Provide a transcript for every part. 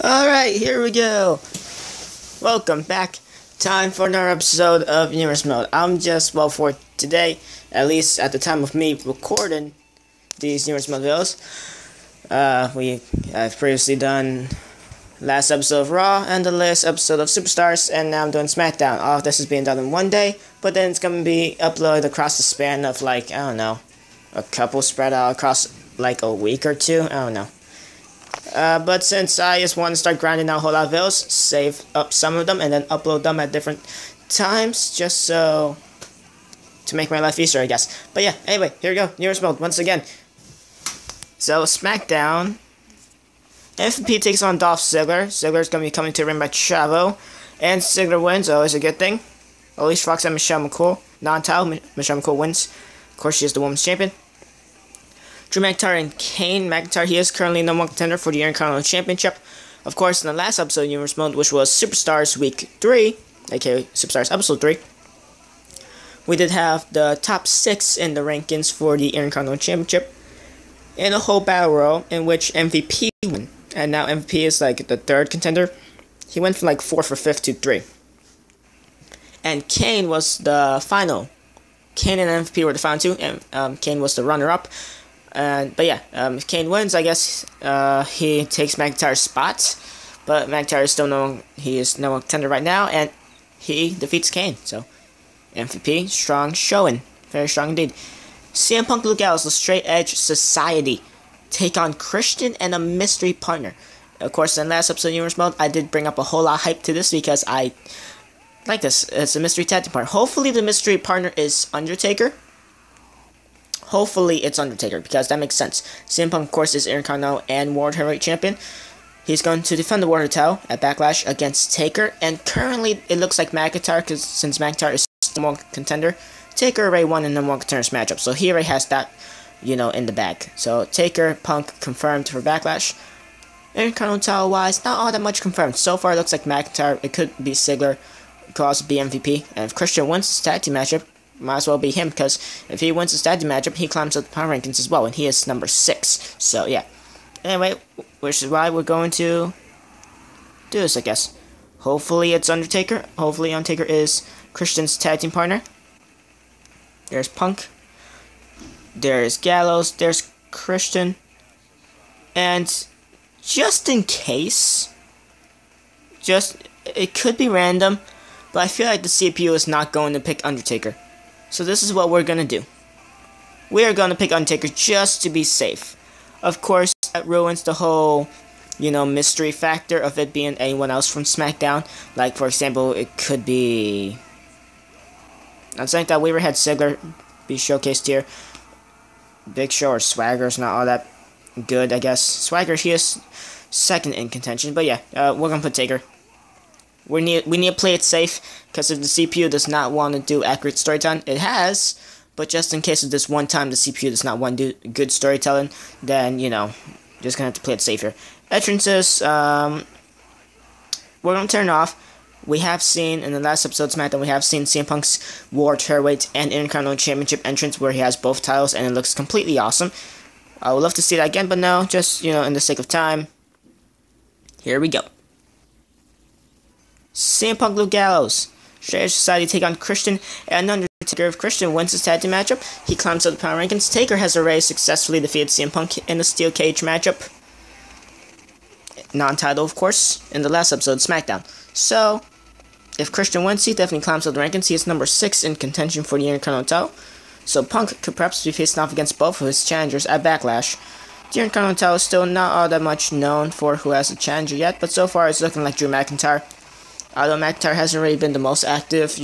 Alright, here we go. Welcome back. Time for another episode of Universe Mode. For today, at least at the time of me recording these Universe Mode videos, I've previously done last episode of Raw and the last episode of Superstars, and now I'm doing SmackDown. All of this is being done in one day, but then it's going to be uploaded across the span of, like, I don't know, a couple spread out across, like, a week or two. I don't know. But since I just want to start grinding out a whole lot of videos, save up some of them and then upload them at different times, just so to make my life easier, I guess. But yeah, anyway, here we go. Universe Mode once again. So SmackDown, MVP takes on Dolph Ziggler. Ziggler's gonna be coming to the ring by Chavo, and Ziggler wins. Always a good thing. Alicia Fox and Michelle McCool, non-title. Michelle McCool wins. Of course, she is the women's champion. Drew McIntyre and Kane. McIntyre, he is currently number one contender for the Intercontinental Championship. Of course, in the last episode of Universe Mode, which was Superstars Week 3, aka Superstars Episode 3, we did have the top 6 in the rankings for the Intercontinental Championship in a whole battle royal in which MVP won. And now MVP is like the third contender. He went from like 4th or 5th to 3. And Kane was the final. Kane and MVP were the final two, and Kane was the runner-up. But yeah, Kane wins. I guess he takes McIntyre's spot, but McIntyre is still he is no contender right now, and he defeats Kane. So MVP, strong showing, very strong indeed. CM Punk, Luke Gallows, the Straight Edge Society take on Christian and a mystery partner. Of course, in the last episode of Universe Mode, I did bring up a whole lot of hype to this because I like this. It's a mystery tag team partner. Hopefully, the mystery partner is Undertaker. Hopefully it's Undertaker, because that makes sense. CM Punk, of course, is Intercontinental and World Heavyweight Champion. He's going to defend the World title at Backlash against Taker. And currently, it looks like McIntyre, because since McIntyre is the number one contender, Taker already won in the number one contenders matchup. So he already has that, in the bag. So Taker, Punk confirmed for Backlash. Intercontinental title-wise, not all that much confirmed. So far, it looks like McIntyre. It could be Ziggler. It could also be MVP. And if Christian wins this tag team matchup, might as well be him, because if he wins the tag team matchup, he climbs up the power rankings as well, and he is number 6. So yeah. Anyway, which is why we're going to do this, I guess. Hopefully it's Undertaker. Hopefully Undertaker is Christian's tag team partner. There's Punk. There's Gallows. There's Christian. And just in case, it could be random, but I feel like the CPU is not going to pick Undertaker. So this is what we're going to do. We are going to pick Undertaker just to be safe. Of course, that ruins the whole, mystery factor of it being anyone else from SmackDown. Like, for example, it could be... I'm saying that we ever had Ziggler be showcased here. Big Show or Swagger's not all that good, I guess. Swagger, he is second in contention. But yeah, we're going to put Taker. We need to play it safe, because if the CPU does not want to do accurate storytelling, it has, but just in case of this one time the CPU does not want to do good storytelling, then, just gonna have to play it safer. Entrances, we're gonna turn off. We have seen, in the last episode of SmackDown, we have seen CM Punk's World Heavyweight and Intercontinental Championship entrance, where he has both titles, and it looks completely awesome. I would love to see that again, but no, just, in the sake of time, here we go. CM Punk, Luke Gallows. Straight Edge Society take on Christian and Undertaker. If Christian wins his tag team matchup, he climbs up the power rankings. Taker has already successfully defeated CM Punk in the steel cage matchup. Non-title, of course, in the last episode of SmackDown. So, if Christian wins, he definitely climbs up the rankings. He is number 6 in contention for the Intercontinental title. So Punk could perhaps be facing off against both of his challengers at Backlash. The Intercontinental title is still not all that much known for who has a challenger yet, but so far it's looking like Drew McIntyre. Although McIntyre hasn't really been the most active,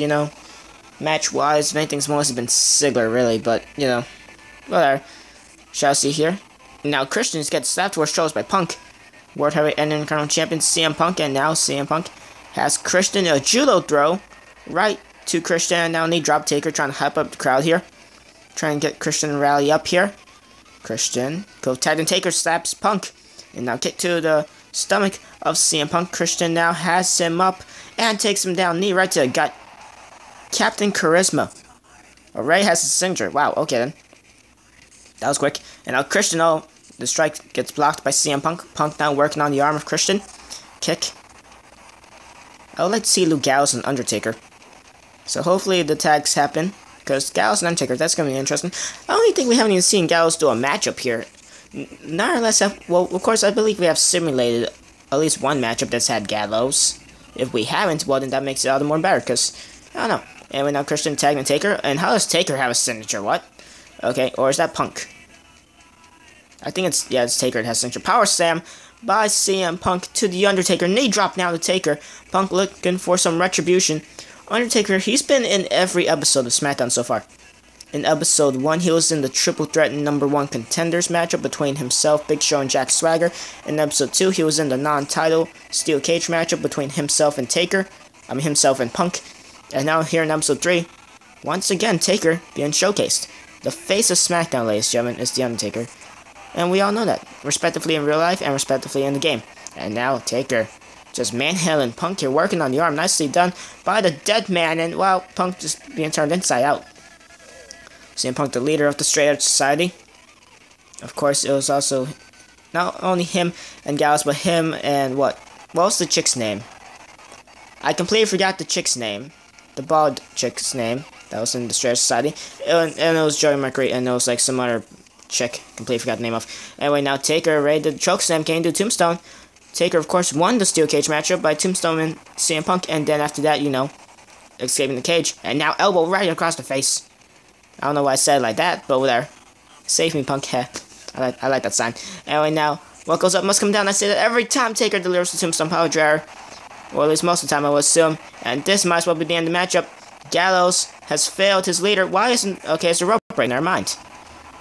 match-wise. If anything's mostly been Ziggler, really, but, whatever. Shall see here. Now, Christian gets slapped towards shoulders by Punk. World Heavyweight and Intercontinental Champion CM Punk, and now CM Punk has Christian a judo throw right to Christian, and now knee drop. Taker trying to hype up the crowd here. Trying to get Christian to rally up here. Christian, go tag, and Taker slaps Punk. And now kick to the stomach of CM Punk. Christian now has him up and takes him down. Knee right to the gut. Captain Charisma. Already has his signature. Wow, okay then. That was quick. And now Christian, the strike gets blocked by CM Punk. Punk now working on the arm of Christian. kick. I would like to see Luke Gallows and Undertaker. So hopefully the tags happen. Because Gallows and Undertaker, that's going to be interesting. I don't even think we haven't even seen Gallows do a matchup here. Not unless, well, of course, I believe we have simulated at least one matchup that's had Gallows. If we haven't, well, then that makes it all the more better. Because, I don't know. And we now Christian tagging Taker. And how does Taker have a signature? What? Okay, or is that Punk? I think it's, yeah, it's Taker that has signature. Power Slam by CM Punk to the Undertaker. Knee drop now to Taker. Punk looking for some retribution. Undertaker, he's been in every episode of SmackDown so far. In episode 1, he was in the Triple Threat #1 Contenders matchup between himself, Big Show, and Jack Swagger. In episode 2, he was in the non-title Steel Cage matchup between himself and Taker. Himself and Punk. And now here in episode 3, once again, Taker being showcased. The face of SmackDown, ladies and gentlemen, is The Undertaker. And we all know that, respectively in real life and respectively in the game. And now, Taker just manhandling Punk here, working on the arm. Nicely done by the dead man, and, well, Punk just being turned inside out. CM Punk, the leader of the Straight Edge Society. Of course, it was also not only him and Gallows, but him and what? What was the chick's name? I completely forgot the chick's name. The bald chick's name that was in the Straight Edge Society. And it was Joey Mercury, and it was like some other chick. Completely forgot the name of. Anyway, now Taker ready to chokeslam, came to Tombstone. Taker, of course, won the Steel Cage matchup by Tombstone and CM Punk, and then after that, you know, escaping the cage. And now elbow right across the face. I don't know why I said it like that, but whatever. Save me, Punk. Heh. I like that sign. Anyway, now, what goes up must come down. I say that every time Taker delivers the Tombstone Power Driver. Or at least most of the time, I would assume. And this might as well be the end of the matchup. Gallows has failed his leader. Why isn't... Okay, it's a rope break. Never mind.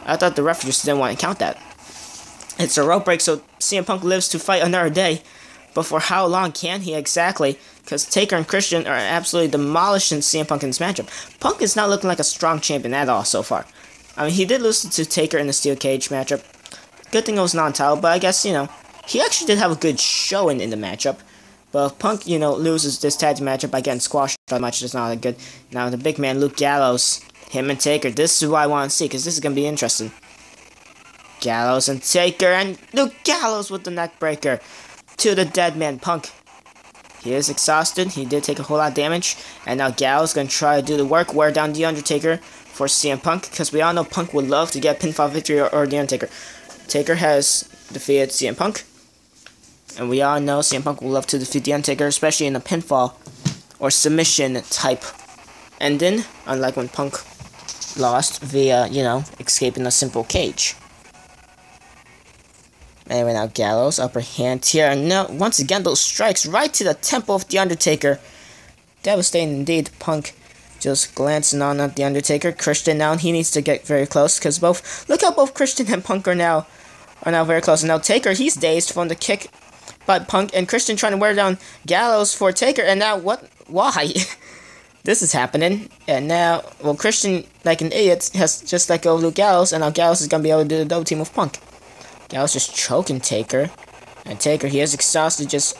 I thought the ref just didn't want to count that. It's a rope break, so CM Punk lives to fight another day. But for how long can he exactly? Because Taker and Christian are absolutely demolishing CM Punk in this matchup. Punk is not looking like a strong champion at all so far. I mean, he did lose to Taker in the Steel Cage matchup. Good thing it was non-title, but I guess, you know, he actually did have a good showing in the matchup. But if Punk, you know, loses this tag team matchup by getting squashed that much, it's not that good. Now, the big man, Luke Gallows, him and Taker, this is what I want to see, because this is going to be interesting. Gallows and Taker, and Luke Gallows with the neck breaker to the dead man, Punk. He is exhausted. He did take a whole lot of damage. And now Gallows going to try to do the work, wear down The Undertaker for CM Punk, because we all know Punk would love to get pinfall victory or The Undertaker. Taker has defeated CM Punk. And we all know CM Punk will love to defeat The Undertaker, especially in a pinfall or submission type ending, unlike when Punk lost via, you know, escaping a simple cage. Anyway, now Gallows, upper hand here, and now, once again, those strikes right to the temple of The Undertaker. Devastating indeed. Punk just glancing on at The Undertaker. Christian now, he needs to get very close, because both, look how both Christian and Punk are now very close. And now Taker, he's dazed from the kick by Punk, and Christian trying to wear down Gallows for Taker, and now, what, why? This is happening, and now, well, Christian, like an idiot, has just let go of Luke Gallows, and now Gallows is going to be able to do the double team with Punk. Gallows just choking Taker. And Taker, he is exhausted, just,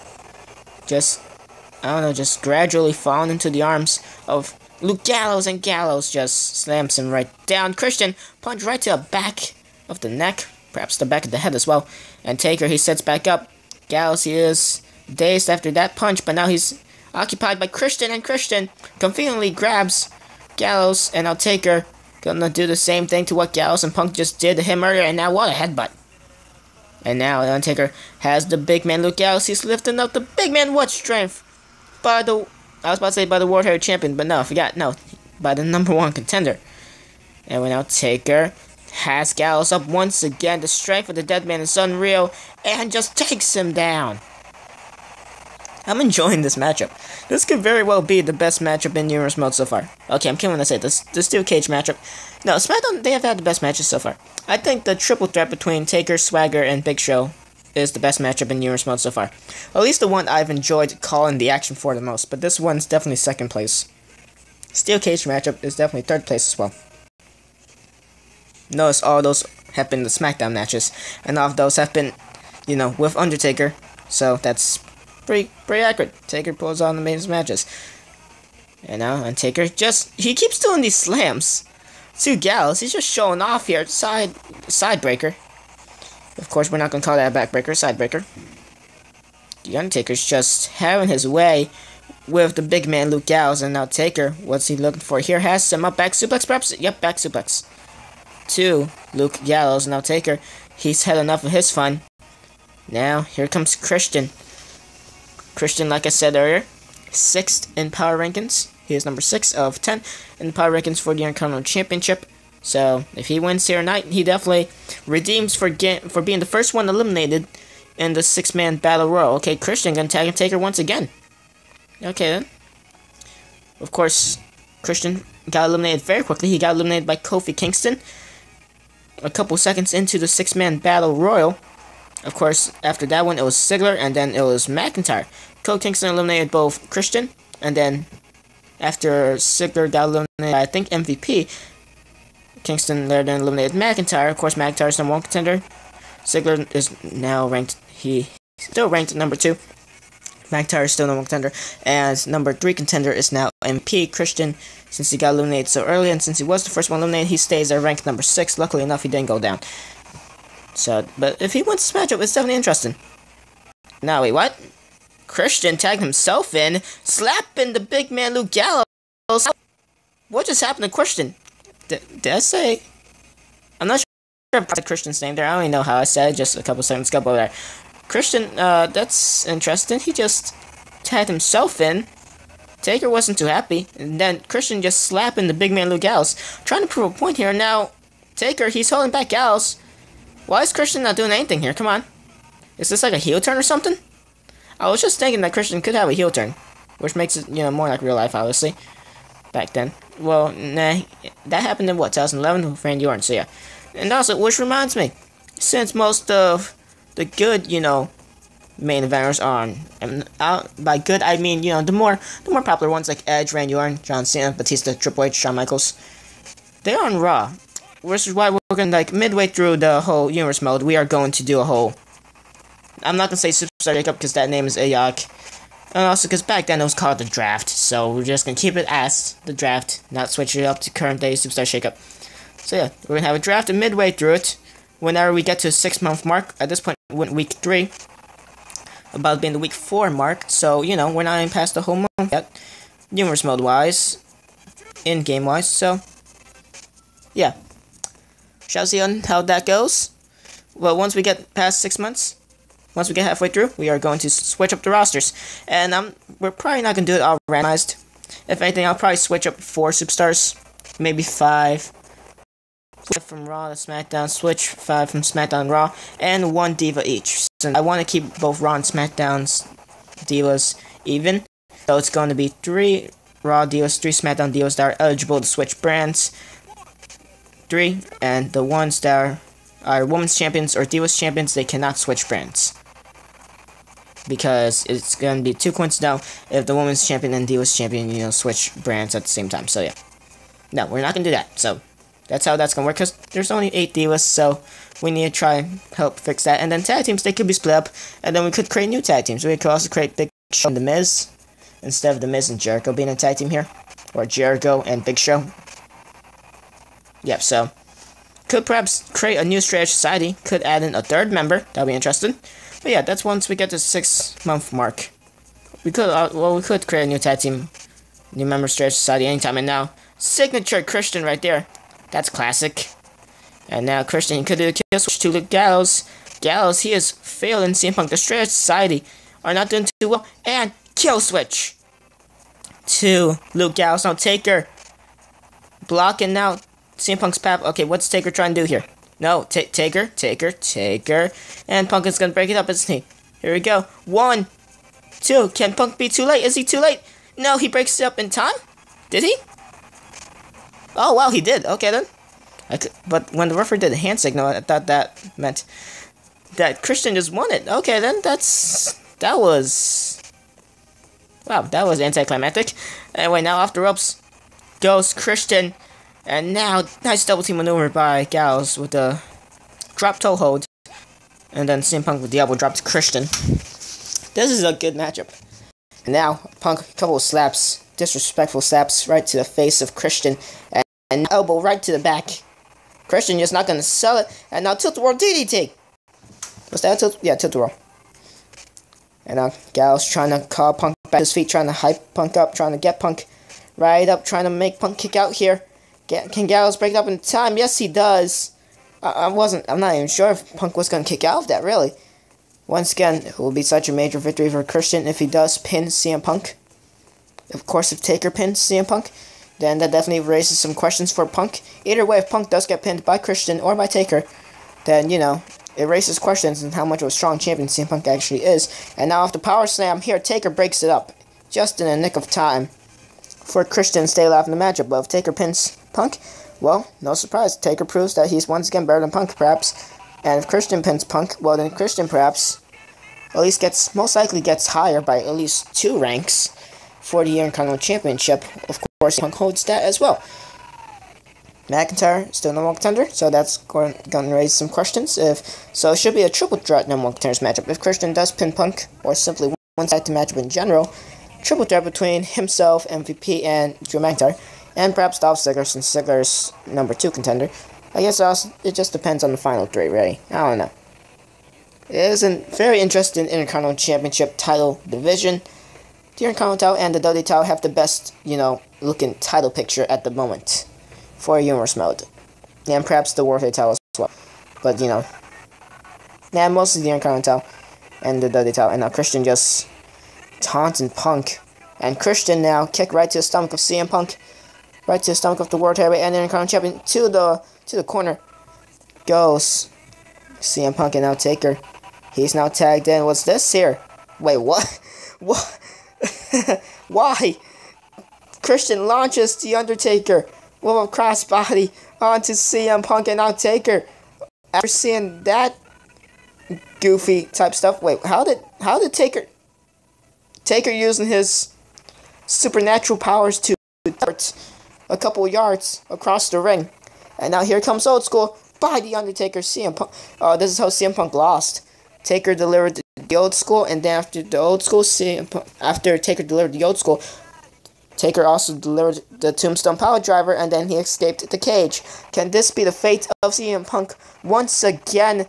I don't know, just gradually falling into the arms of Luke Gallows, and Gallows just slams him right down. Christian, punch right to the back of the neck, perhaps the back of the head as well. And Taker, he sets back up. Gallows, he is dazed after that punch, but now he's occupied by Christian, and Christian conveniently grabs Gallows, and now Taker gonna do the same thing to what Gallows and Punk just did to him earlier, and now what a headbutt. And now The Undertaker has the big man Luke Gallows. He's lifting up the big man. What strength? By the, I was about to say by the World Heavyweight Champion, but no, I forgot. No, by the #1 contender. And now Taker has Gallows up once again. The strength of the dead man is unreal, and just takes him down. I'm enjoying this matchup. This could very well be the best matchup in Universe Mode so far. Okay, I'm kidding when I say this. The Steel Cage matchup. No, SmackDown, they have had the best matches so far. I think the triple threat between Taker, Swagger, and Big Show is the best matchup in Universe Mode so far. At least the one I've enjoyed calling the action for the most, but this one's definitely second place. Steel Cage matchup is definitely third place as well. Notice all those have been the SmackDown matches, and all of those have been, you know, with Undertaker, so that's pretty accurate. Taker pulls on the main matches. And now Undertaker he keeps doing these slams to Gallows. He's just showing off here. Side breaker. Of course, we're not gonna call that a backbreaker. Side breaker. The Undertaker's just having his way with the big man Luke Gallows, and now Taker, what's he looking for here? Has him up, back suplex perhaps? Yep, back suplex. To Luke Gallows, now Taker, he's had enough of his fun. Now, here comes Christian. Christian, like I said earlier, 6th in power rankings. He is number 6 of 10 in the power rankings for the Intercontinental Championship. So, if he wins here tonight, he definitely redeems for being the first one eliminated in the 6-man Battle Royal. Okay, Christian gonna tag and Taker once again. Okay, then. Of course, Christian got eliminated very quickly. He got eliminated by Kofi Kingston a couple seconds into the 6-man Battle Royal. Of course, after that one, it was Ziggler, and then it was McIntyre. Kofi Kingston eliminated both Christian, and then after Ziggler got eliminated, I think MVP, Kingston then eliminated McIntyre. Of course, McIntyre is number 1 contender. Ziggler is now ranked, he still ranked number 2. McIntyre is still number 1 contender. And number 3 contender is now MP. Christian, since he got eliminated so early, and since he was the first one eliminated, he stays at rank number 6. Luckily enough, he didn't go down. So, but if he wins this matchup, it's definitely interesting. Now, wait, what? Christian tagged himself in, slapping the big man Luke Gallows. What just happened to Christian? Did I say? I'm not sure if I said Christian's name there. I don't even know how I said it just a couple seconds ago, but there. Christian, that's interesting. He just tagged himself in. Taker wasn't too happy. And then Christian just slapping the big man Luke Gallows. Trying to prove a point here. Now, Taker, he's holding back Gallows. Why is Christian not doing anything here? Come on. Is this like a heel turn or something? I was just thinking that Christian could have a heel turn. Which makes it, more like real life, obviously. Back then. Well, nah. That happened in, what, 2011 with Randy Orton, so yeah. And also, which reminds me, since most of the good, main eventers are on, by good, I mean, the more popular ones like Edge, Randy Orton, John Cena, Batista, Triple H, Shawn Michaels, they're on Raw. Which is why we're going to, midway through the whole universe mode, we are going to do a whole, I'm not going to say Superstar Shakeup because that name is Ayok. And also because back then it was called the Draft, so we're just going to keep it as the Draft, not switch it up to current day Superstar Shakeup. So yeah, we're going to have a draft, and midway through it, whenever we get to the 6-month mark, at this point we're in week 3, about to be in the week 4 mark, so, we're not even past the whole month yet, universe mode wise, in-game wise, so, yeah. Shall see on how that goes. Well, once we get past 6 months, once we get halfway through, we are going to switch up the rosters. And we're probably not going to do it all randomized. If anything, I'll probably switch up 4 superstars, maybe 5. Switch from Raw to SmackDown, switch 5 from SmackDown to Raw, and 1 Diva each. So I want to keep both Raw and SmackDown's Divas even. So it's going to be 3 Raw Divas, 3 SmackDown Divas that are eligible to switch brands. 3, and the ones that are Women's Champions or Divas Champions, they cannot switch brands. Because it's going to be too coincidental if the Women's Champion and Divas Champion, switch brands at the same time. So yeah. No, we're not going to do that. So that's how that's going to work, because there's only 8 Divas, so we need to try and help fix that. And then tag teams, they could be split up, and then we could create new tag teams. We could also create Big Show and The Miz, instead of The Miz and Jericho being a tag team here. Or Jericho and Big Show. Yep, so could perhaps create a new strategy society, could add in a 3rd member, that'll be interesting. But yeah, that's once we get to the 6-month mark. We could create a new tag team, new member strategy society anytime. And now, signature Christian right there, that's classic. And now Christian could do a kill switch to Luke Gallows. Gallows, he is failing CM Punk. The strategy society are not doing too well, and kill switch to Luke Gallows. Now Taker blocking now CM Punk's path. Okay, what's Taker trying to do here? No, Taker. And Punk is going to break it up, isn't he? Here we go. 1, 2. Can Punk be too late? Is he too late? No, he breaks it up in time? Did he? Oh, wow, he did. Okay, then. But when the referee did a hand signal, I thought that meant that Christian just won it. Okay, then. That was... Wow, that was anticlimactic. Anyway, now off the ropes goes Christian. And now, nice double team maneuver by Gallows with the drop toe hold. And then CM Punk with the elbow drop to Christian. This is a good matchup. And now, Punk, a couple of slaps, disrespectful slaps right to the face of Christian. And elbow right to the back. Christian just not going to sell it. And now tilt-a-whirl DDT. Was that a tilt? Yeah, tilt-a-whirl. And Gallows trying to call Punk back to his feet, trying to hype Punk up, trying to get Punk right up, trying to make Punk kick out here. Can Gallows break it up in time? Yes, he does. I'm not even sure if Punk was going to kick out of that, really. Once again, it will be such a major victory for Christian if he does pin CM Punk. Of course, if Taker pins CM Punk, then that definitely raises some questions for Punk. Either way, if Punk does get pinned by Christian or by Taker, then, it raises questions on how much of a strong champion CM Punk actually is. And now, after Power Slam, here, Taker breaks it up. Just in the nick of time for Christian to stay alive in the matchup. But if Taker pins Punk, well, no surprise. Taker proves that he's once again better than Punk, perhaps. And if Christian pins Punk, well, then Christian perhaps at least most likely gets higher by at least 2 ranks for the Intercontinental Championship. Of course, Punk holds that as well. McIntyre still number 1 contender, so that's going to raise some questions. So it should be a triple threat number 1 contenders matchup. If Christian does pin Punk, or simply one-sided matchup in general, triple threat between himself, MVP, and Drew McIntyre, and perhaps Dolph Ziggler, since Ziggler's number 2 contender. I guess it just depends on the final 3, really. I don't know. It is a very interesting Intercontinental Championship title division. The Intercontinental and the WWE title have the best, looking title picture at the moment for Universe mode. And perhaps the World title as well. But, mostly the Intercontinental and the WWE title. And now Christian just taunting Punk. And Christian now kick right to the stomach of CM Punk. Right to the stomach of the World Heavyweight and Intercontinental Champion to the corner. Goes CM Punk and now Taker. He's now tagged in. What's this here? Wait, what? What? Why? Christian launches the Undertaker with a crossbody onto CM Punk and now Taker. After seeing that goofy type stuff, wait, how did Taker using his supernatural powers to dart a couple yards across the ring? And now here comes Old School by the Undertaker. CM Punk. This is how CM Punk lost. Taker delivered the Old School, and then after the Old School, after Taker delivered the Old School, Taker also delivered the Tombstone Power Driver, and then he escaped the cage. Can this be the fate of CM Punk once again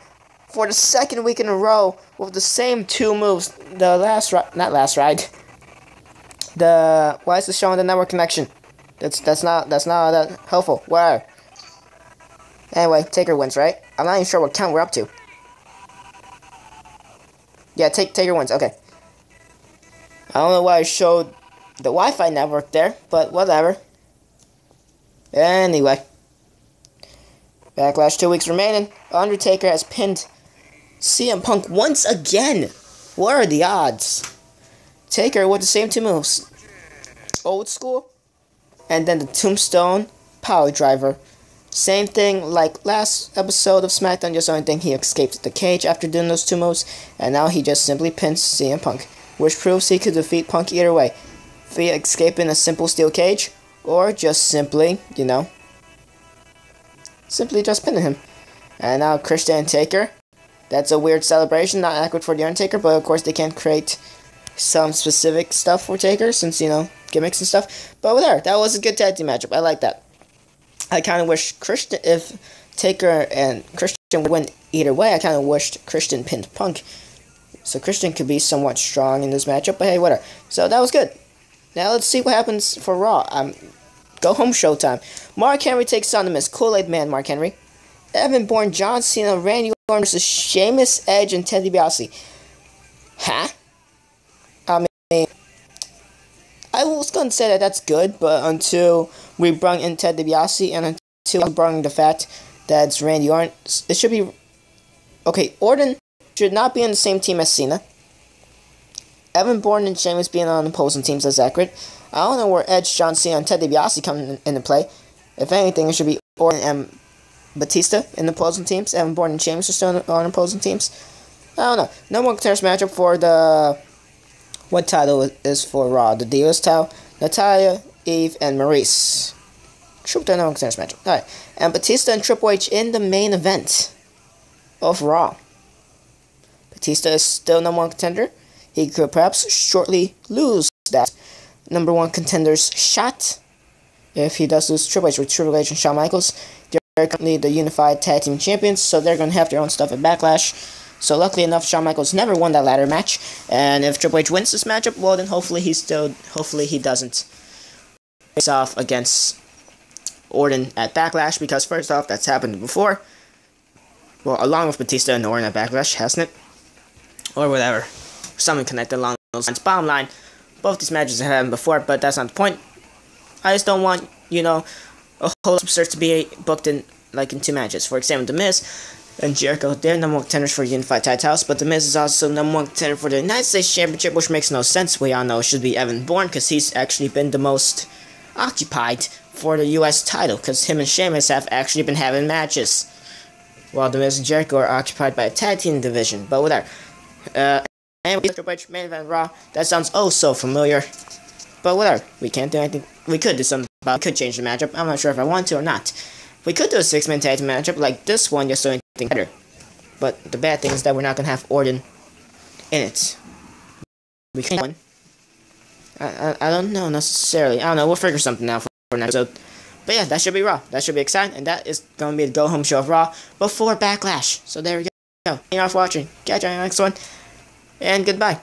for the 2nd week in a row with the same 2 moves? The last ride. Why is this showing the network connection? That's not that helpful. Where? Anyway, Taker wins, right? I'm not even sure what count we're up to. Yeah, Taker wins. Okay. I don't know why I showed the Wi-Fi network there, but whatever. Anyway. Backlash 2 weeks remaining. Undertaker has pinned CM Punk once again. What are the odds? Taker with the same 2 moves. Old School. And then the Tombstone Power Driver. Same thing like last episode of SmackDown, just the only thing he escaped the cage after doing those 2 moves, and now he just simply pins CM Punk, which proves he could defeat Punk either way, via escaping a simple steel cage, or just simply, simply just pinning him. And now Christian and Taker, that's a weird celebration, not accurate for the Undertaker, but of course they can create some specific stuff for Taker, since, gimmicks and stuff, but whatever, that was a good tag team matchup, I like that. I kind of wish if Taker and Christian would win either way, I kind of wished Christian pinned Punk. So Christian could be somewhat strong in this matchup, but hey, whatever. So that was good. Now let's see what happens for Raw. Go home showtime. Mark Henry takes on the Miz. Kool-Aid Man Mark Henry. Evan Bourne, John Cena, Randy Orton versus Sheamus, Edge, and Ted DiBiase. Huh? I was going to say that that's good, but until we brought in Ted DiBiase and until we brought in the fact that it's Randy Orton, it should be... Okay, Orton should not be on the same team as Cena. Evan Bourne and Sheamus being on opposing teams is accurate. I don't know where Edge, John Cena, and Ted DiBiase come into play. If anything, it should be Orton and Batista in the opposing teams. Evan Bourne and Sheamus are still on opposing teams. I don't know. No more contenders matchup for the... What title is for Raw? The Divas title. Natalya, Eve, and Maurice. Triple threat number 1 contenders matchup. Alright. And Batista and Triple H in the main event of Raw. Batista is still number 1 contender. He could perhaps shortly lose that number 1 contender's shot. If he does lose Triple H with Triple H and Shawn Michaels. They're currently the unified tag team champions, so they're going to have their own stuff at Backlash. So luckily enough, Shawn Michaels never won that ladder match, and if Triple H wins this matchup, well then hopefully he doesn't face off against Orton at Backlash, because first off, that's happened before. Well, along with Batista and Orton at Backlash, hasn't it? Or whatever. Something connected along those lines. Bottom line, both these matches have happened before, but that's not the point. I just don't want, you know, a whole superstars to be booked in, like, in 2 matches. For example, The Miz and Jericho, they're number 1 contenders for Unified titles, but The Miz is also number 1 contender for the United States Championship, which makes no sense. We all know it should be Evan Bourne, because he's actually been the most occupied for the US title, because him and Sheamus have actually been having matches, while The Miz and Jericho are occupied by a tag team division, but whatever. And Triple H main event Raw, that sounds oh so familiar, but whatever, we can't do anything. We could do something about it. We could change the matchup. I'm not sure if I want to or not. We could do a 6-man tag team matchup like this one, just so anything better. But the bad thing is that we're not gonna have Orton in it. We can't one. I don't know necessarily. I don't know. We'll figure something out for an episode. But yeah, that should be Raw. That should be exciting, and that is gonna be the go home show of Raw before Backlash. So there we go. Thank you all for watching. Catch you on the next one, and goodbye.